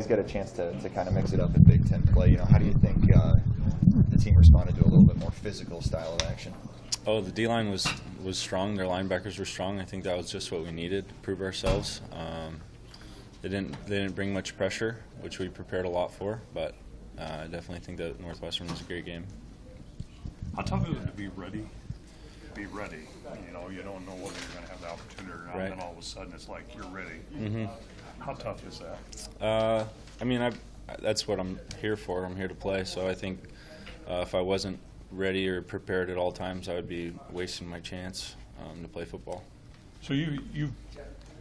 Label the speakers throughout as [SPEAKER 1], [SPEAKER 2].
[SPEAKER 1] guys get a chance to kind of mix it up in Big Ten play, how do you think the team responded to a little bit more physical style of action?
[SPEAKER 2] Oh, the D-line was strong. Their linebackers were strong. I think that was just what we needed to prove ourselves. They didn't bring much pressure, which we prepared a lot for, but I definitely think that Northwestern was a great game.
[SPEAKER 3] How tough is it to be ready? You don't know whether you're going to have the opportunity or not,
[SPEAKER 2] right.
[SPEAKER 3] And then all of a sudden it's like you're ready.
[SPEAKER 2] Mm-hmm.
[SPEAKER 3] How tough is that?
[SPEAKER 2] That's what I'm here for. I'm here to play, so I think if I wasn't ready or prepared at all times, I would be wasting my chance to play football.
[SPEAKER 3] So you've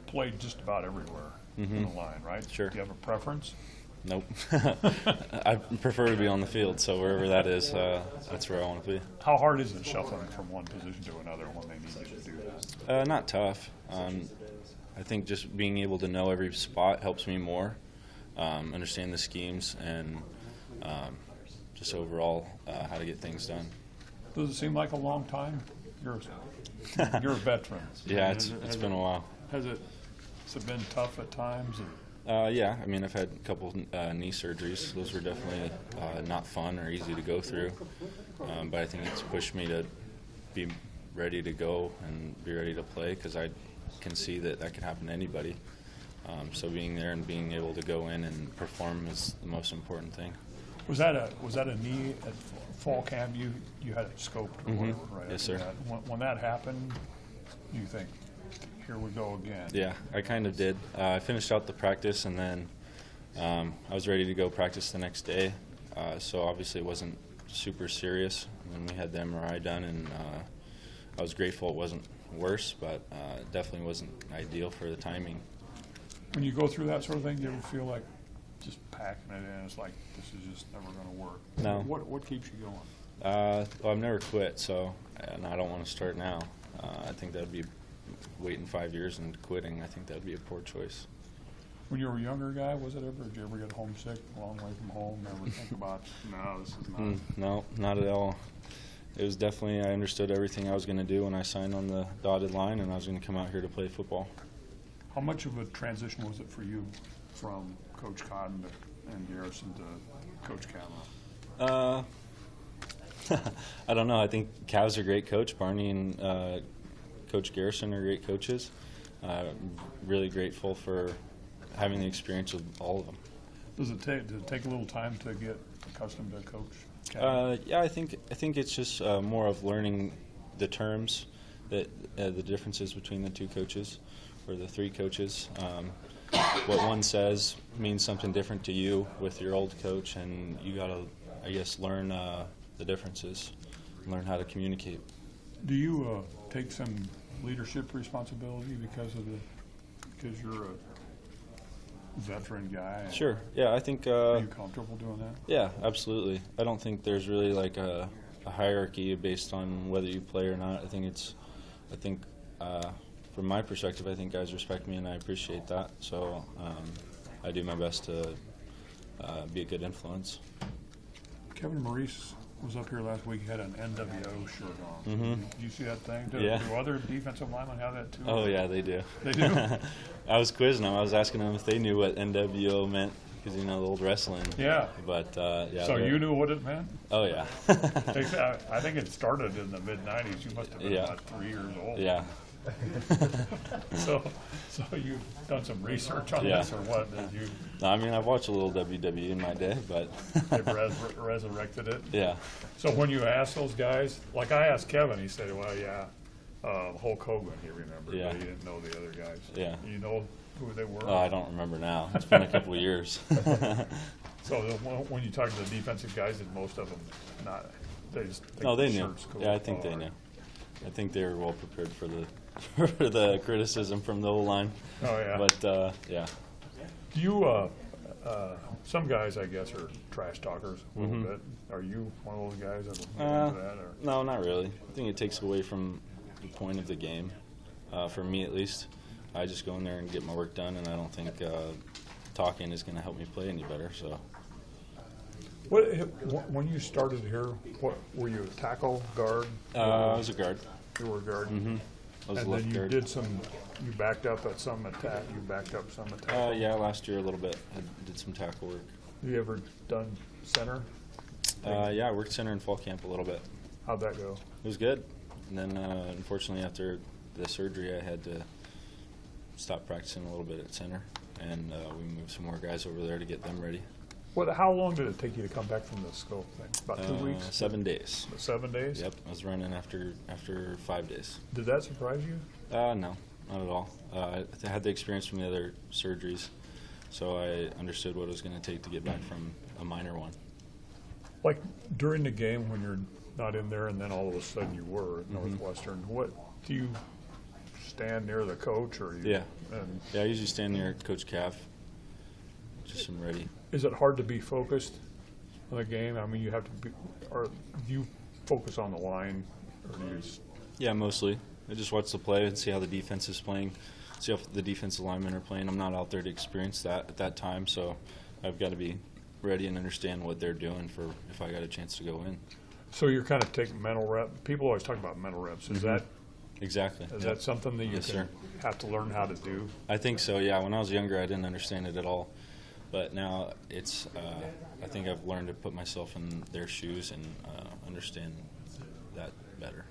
[SPEAKER 3] played just about everywhere in the line, right?
[SPEAKER 2] Sure.
[SPEAKER 3] Do you have a preference?
[SPEAKER 2] Nope. I prefer to be on the field, so wherever that is, that's where I want to be.
[SPEAKER 3] How hard is it shuffling from one position to another when they need you to do that?
[SPEAKER 2] Not tough. I think just being able to know every spot helps me more, understand the schemes, and just overall how to get things done.
[SPEAKER 3] Does it seem like a long time? You're a veteran.
[SPEAKER 2] Yeah, it's been a while.
[SPEAKER 3] Has it been tough at times?
[SPEAKER 2] Yeah, I've had a couple knee surgeries. Those were definitely not fun or easy to go through, but I think it's pushed me to be ready to go and be ready to play, because I can see that can happen to anybody. So being there and being able to go in and perform is the most important thing.
[SPEAKER 3] Was that a knee at fall camp? You had it scoped or whatever, right?
[SPEAKER 2] Yes, sir.
[SPEAKER 3] When that happened, you think, here we go again.
[SPEAKER 2] Yeah, I kind of did. I finished out the practice, and then I was ready to go practice the next day. So obviously it wasn't super serious. And we had the MRI done, and I was grateful it wasn't worse, but it definitely wasn't ideal for the timing.
[SPEAKER 3] When you go through that sort of thing, do you ever feel like just packing it in? It's like, this is just never going to work.
[SPEAKER 2] No.
[SPEAKER 3] What keeps you going?
[SPEAKER 2] Well, I've never quit, and I don't want to start now. I think that would be waiting 5 years and quitting. I think that would be a poor choice.
[SPEAKER 3] When you were a younger guy, did you ever get homesick, a long way from home, ever think about, no, this is not?
[SPEAKER 2] No, not at all. It was definitely, I understood everything I was going to do when I signed on the dotted line, and I was going to come out here to play football.
[SPEAKER 3] How much of a transition was it for you from Coach Cotton and Garrison to Coach Kavanaugh?
[SPEAKER 2] I don't know. I think Cav's a great coach. Barney and Coach Garrison are great coaches. Really grateful for having the experience with all of them.
[SPEAKER 3] Does it take a little time to get accustomed to Coach Kavanaugh?
[SPEAKER 2] Yeah, I think it's just more of learning the terms, that the differences between the two coaches or the three coaches. What one says means something different to you with your old coach, and you got to, I guess, learn the differences, learn how to communicate.
[SPEAKER 3] Do you take some leadership responsibility because you're a veteran guy?
[SPEAKER 2] Sure. Yeah, I think.
[SPEAKER 3] Are you comfortable doing that?
[SPEAKER 2] Yeah, absolutely. I don't think there's really like a hierarchy based on whether you play or not. I think from my perspective, I think guys respect me, and I appreciate that. So I do my best to be a good influence.
[SPEAKER 3] Kevin Maurice was up here last week. He had an NWO shirt on.
[SPEAKER 2] Mm-hmm.
[SPEAKER 3] Did you see that thing? Do other defensive linemen have that too?
[SPEAKER 2] Oh yeah, they do.
[SPEAKER 3] They do?
[SPEAKER 2] I was quizzing them. I was asking them if they knew what NWO meant, because the old wrestling.
[SPEAKER 3] Yeah.
[SPEAKER 2] But yeah.
[SPEAKER 3] So you knew what it meant?
[SPEAKER 2] Oh yeah.
[SPEAKER 3] I think it started in the mid-'90s. You must have been about 3 years old.
[SPEAKER 2] Yeah.
[SPEAKER 3] So you've done some research on this, or what? Did you?
[SPEAKER 2] No, I've watched a little WWE in my day, but
[SPEAKER 3] they've resurrected it.
[SPEAKER 2] Yeah.
[SPEAKER 3] So when you ask those guys, like I asked Kevin, he said, "Well, yeah, Hulk Hogan." He remembered, but he didn't know the other guys.
[SPEAKER 2] Yeah.
[SPEAKER 3] You know who they were?
[SPEAKER 2] Oh, I don't remember now. It's been a couple of years.
[SPEAKER 3] So when you talk to the defensive guys, did most of them not? They just think
[SPEAKER 2] no, they
[SPEAKER 3] the
[SPEAKER 2] knew.
[SPEAKER 3] shirt's cool.
[SPEAKER 2] Yeah, I think they knew. I think they were well prepared for the criticism from the O-line.
[SPEAKER 3] Oh yeah.
[SPEAKER 2] But yeah.
[SPEAKER 3] Do you? Some guys, I guess, are trash talkers a little bit. Are you one of those guys that will do that? Or?
[SPEAKER 2] No, not really. I think it takes away from the point of the game. For me, at least, I just go in there and get my work done, and I don't think talking is going to help me play any better. So.
[SPEAKER 3] When you started here, what were you, a tackle, guard?
[SPEAKER 2] I was a guard.
[SPEAKER 3] You were a guard.
[SPEAKER 2] Mm-hmm. I was
[SPEAKER 3] And
[SPEAKER 2] left
[SPEAKER 3] then you
[SPEAKER 2] guard.
[SPEAKER 3] you backed up at some attack. You backed up some attack.
[SPEAKER 2] Yeah, last year a little bit. I did some tackle work.
[SPEAKER 3] You ever done center?
[SPEAKER 2] Yeah, I worked center in fall camp a little bit.
[SPEAKER 3] How'd that go?
[SPEAKER 2] It was good. And then, unfortunately, after the surgery, I had to stop practicing a little bit at center. And we moved some more guys over there to get them ready.
[SPEAKER 3] How long did it take you to come back from the scope thing? About 2 weeks?
[SPEAKER 2] 7 days.
[SPEAKER 3] 7 days?
[SPEAKER 2] Yep, I was running after 5 days.
[SPEAKER 3] Did that surprise you?
[SPEAKER 2] No, not at all. I had the experience from the other surgeries, so I understood what it was going to take to get back from a minor one.
[SPEAKER 3] Like during the game when you're not in there and then all of a sudden you were at Northwestern, what do you stand near the coach or you?
[SPEAKER 2] Yeah.
[SPEAKER 3] And
[SPEAKER 2] Yeah, I usually stand near Coach Calf, just I'm ready.
[SPEAKER 3] is it hard to be focused on the game? I mean, you have to be, or do you focus on the line or do you just,
[SPEAKER 2] Yeah, mostly. I just watch the play and see how the defense is playing, see how the defensive linemen are playing. I'm not out there to experience that at that time, so I've got to be ready and understand what they're doing for if I got a chance to go in.
[SPEAKER 3] so you're kind of taking mental rep? People always talk about mental reps. Is
[SPEAKER 2] Exactly.
[SPEAKER 3] Is
[SPEAKER 2] Yep.
[SPEAKER 3] that something that you
[SPEAKER 2] Yes, sir.
[SPEAKER 3] have to learn how to do?
[SPEAKER 2] I think so, yeah. When I was younger, I didn't understand it at all. But now it's, I think I've learned to put myself in their shoes and understand that better.